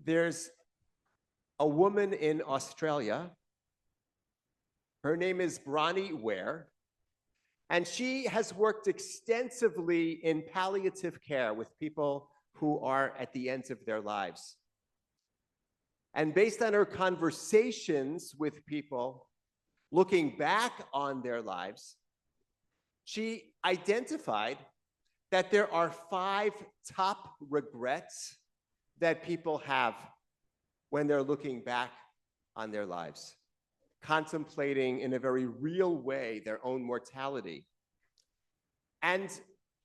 There's a woman in Australia. Her name is Bronnie Ware, and she has worked extensively in palliative care with people who are at the ends of their lives. And based on her conversations with people, looking back on their lives, she identified that there are 5 top regrets that people have when they're looking back on their lives, contemplating in a very real way their own mortality. And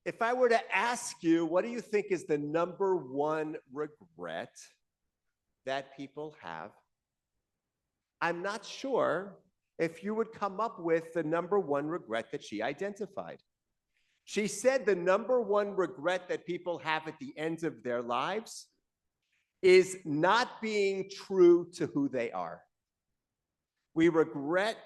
if I were to ask you, what do you think is the number one regret that people have? I'm not sure if you would come up with the number one regret that she identified. She said the number one regret that people have at the end of their lives is not being true to who they are. We regret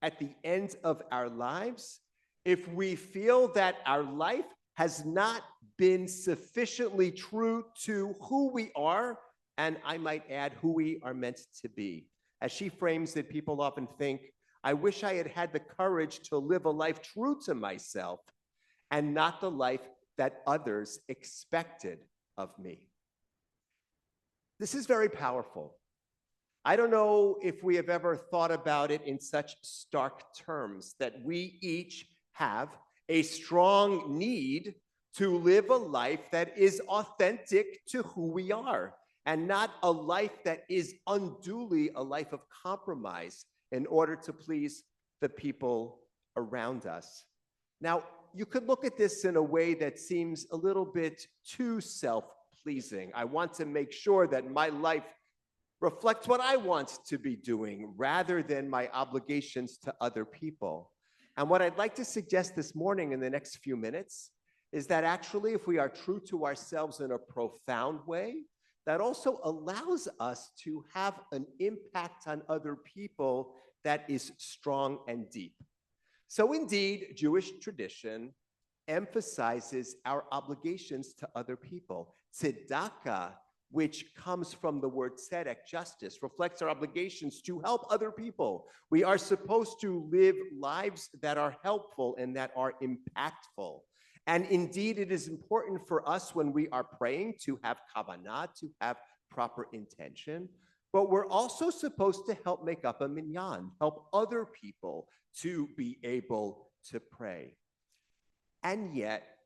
at the end of our lives if we feel that our life has not been sufficiently true to who we are, and I might add, who we are meant to be. As she frames it, people often think, I wish I had had the courage to live a life true to myself and not the life that others expected of me. This is very powerful. I don't know if we have ever thought about it in such stark terms that we each have a strong need to live a life that is authentic to who we are, and not a life that is unduly a life of compromise in order to please the people around us. Now, you could look at this in a way that seems a little bit too self-pleasing. I want to make sure that my life reflects what I want to be doing rather than my obligations to other people. And what I'd like to suggest this morning in the next few minutes is that actually, if we are true to ourselves in a profound way, that also allows us to have an impact on other people that is strong and deep. So indeed, Jewish tradition emphasizes our obligations to other people. Tzedakah, which comes from the word tzedek, justice, reflects our obligations to help other people. We are supposed to live lives that are helpful and that are impactful. And indeed, it is important for us when we are praying to have kavanah, to have proper intention, but we're also supposed to help make up a minyan, help other people to be able to pray. And yet,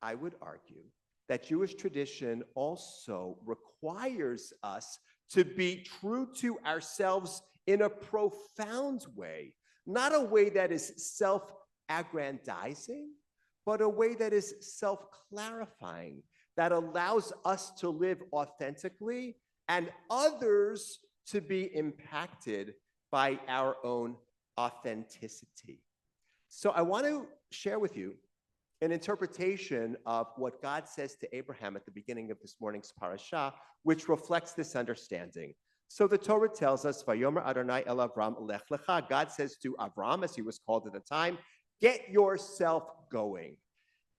I would argue that Jewish tradition also requires us to be true to ourselves in a profound way, not a way that is self-aggrandizing, but a way that is self-clarifying, that allows us to live authentically and others to be impacted by our own authenticity. So I want to share with you an interpretation of what God says to Abraham at the beginning of this morning's parasha, which reflects this understanding. So the Torah tells us, Vayomer Adonai el Avram, Lekh-Lekha. God says to Avram, as he was called at the time, get yourself going.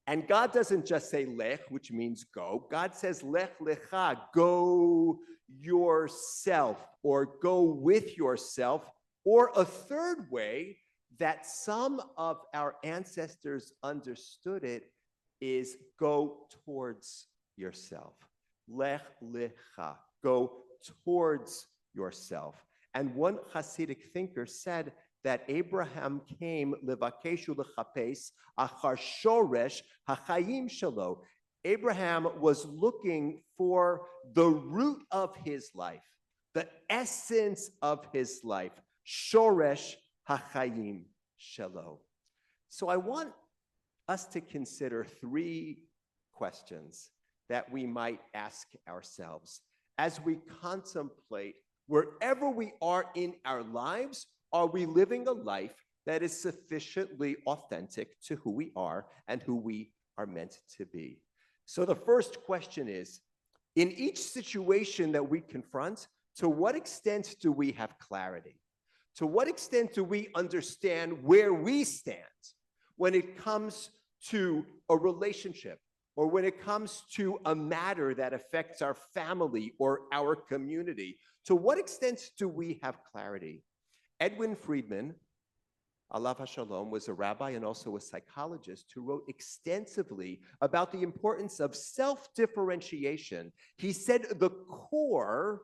And God doesn't just say lech, which means go. God says Lekh-Lekha, go yourself, or go with yourself. Or a third way that some of our ancestors understood it is go towards yourself. Lekh-Lekha, go towards yourself. And one Hasidic thinker said that Abraham came levakeshu lechapes achar shoresh hachayim shelo. Abraham was looking for the root of his life, the essence of his life, shoresh hachayim shelo. So I want us to consider 3 questions that we might ask ourselves as we contemplate wherever we are in our lives. Are we living a life that is sufficiently authentic to who we are and who we are meant to be? So the first question is, in each situation that we confront, to what extent do we have clarity? To what extent do we understand where we stand when it comes to a relationship, or when it comes to a matter that affects our family or our community? To what extent do we have clarity? Edwin Friedman, Alav HaShalom, was a rabbi and also a psychologist who wrote extensively about the importance of self-differentiation. He said the core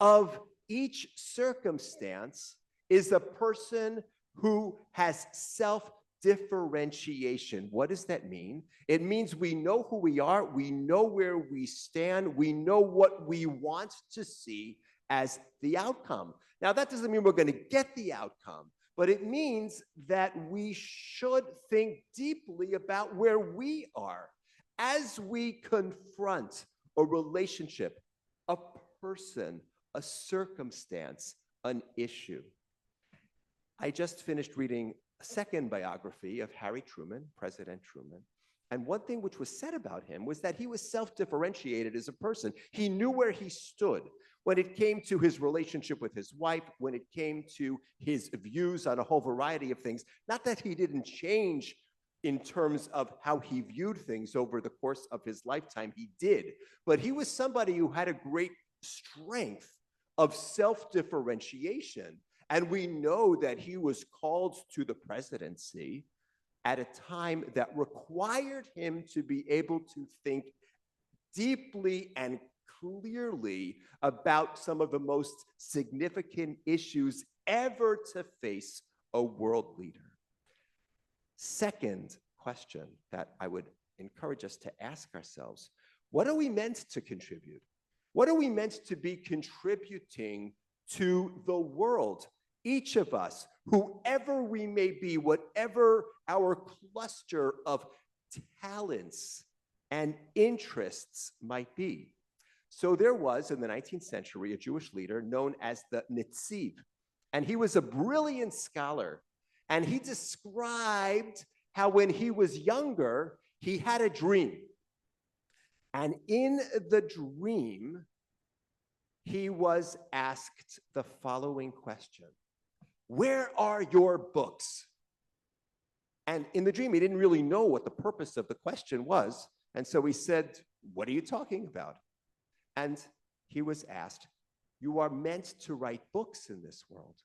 of each circumstance is a person who has self-differentiation. What does that mean? It means we know who we are, we know where we stand, we know what we want to see as the outcome. Now, that doesn't mean we're going to get the outcome, but it means that we should think deeply about where we are as we confront a relationship, a person, a circumstance, an issue. I just finished reading a second biography of Harry Truman, President Truman. And one thing which was said about him was that he was self-differentiated as a person. He knew where he stood when it came to his relationship with his wife, when it came to his views on a whole variety of things. Not that he didn't change in terms of how he viewed things over the course of his lifetime, he did. But he was somebody who had a great strength of self-differentiation. And we know that he was called to the presidency at a time that required him to be able to think deeply and clearly about some of the most significant issues ever to face a world leader. Second question that I would encourage us to ask ourselves: what are we meant to contribute? What are we meant to be contributing to the world? Each of us, whoever we may be, whatever our cluster of talents and interests might be. So there was, in the 19th century, a Jewish leader known as the Netziv, and he was a brilliant scholar. And he described how when he was younger, he had a dream. And in the dream, he was asked the following question: where are your books? And in the dream, he didn't really know what the purpose of the question was. And so he said, what are you talking about? And he was asked, you are meant to write books in this world.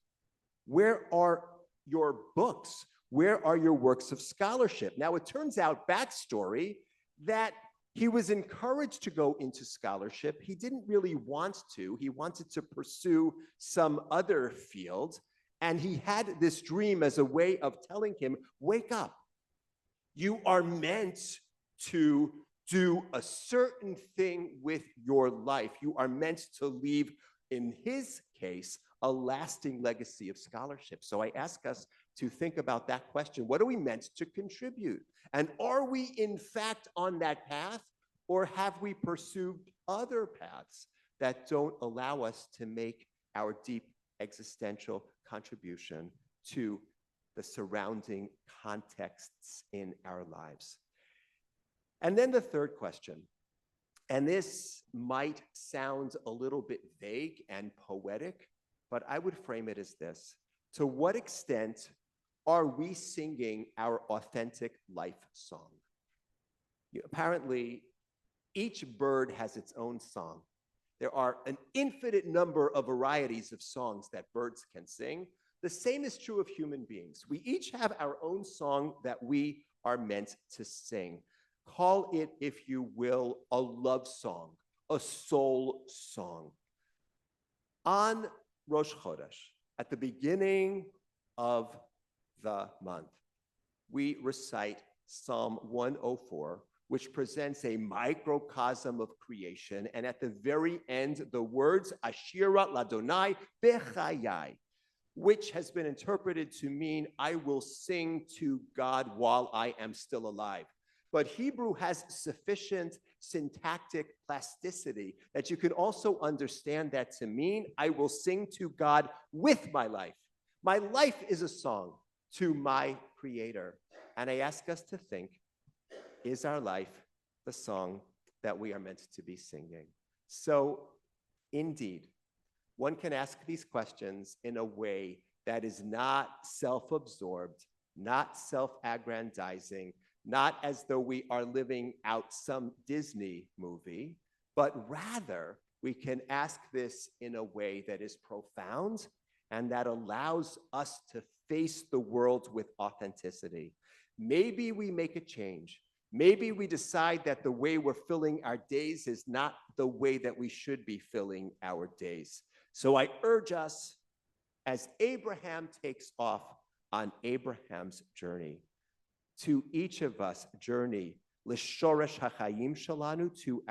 Where are your books? Where are your works of scholarship? Now, it turns out, backstory, that he was encouraged to go into scholarship. He didn't really want to. He wanted to pursue some other field. And he had this dream as a way of telling him, wake up. You are meant to do a certain thing with your life. You are meant to leave, in his case, a lasting legacy of scholarship. So I ask us to think about that question. What are we meant to contribute? And are we, in fact, on that path? Or have we pursued other paths that don't allow us to make our deep existential contribution to the surrounding contexts in our lives? And then the third question, and this might sound a little bit vague and poetic, but I would frame it as this: to what extent are we singing our authentic life song? Apparently, each bird has its own song. There are an infinite number of varieties of songs that birds can sing. The same is true of human beings. We each have our own song that we are meant to sing. Call it, if you will, a love song, a soul song. On Rosh Chodesh, at the beginning of the month, we recite Psalm 104, which presents a microcosm of creation. And at the very end, the words, Ashira Ladonai Bechayai, which has been interpreted to mean, I will sing to God while I am still alive. But Hebrew has sufficient syntactic plasticity that you can also understand that to mean, I will sing to God with my life. My life is a song to my Creator. And I ask us to think, is our life the song that we are meant to be singing? So, indeed, one can ask these questions in a way that is not self-absorbed, not self-aggrandizing, not as though we are living out some Disney movie, but rather we can ask this in a way that is profound and that allows us to face the world with authenticity. Maybe we make a change. Maybe we decide that the way we're filling our days is not the way that we should be filling our days. So I urge us, as Abraham takes off on Abraham's journey, to each of us journey l'shoresh hachayim shalanu, to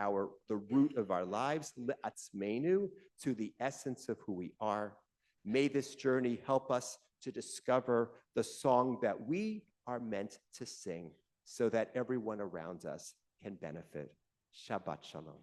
the root of our lives, le'atzmeinu, to the essence of who we are. May this journey help us to discover the song that we are meant to sing so that everyone around us can benefit. Shabbat Shalom.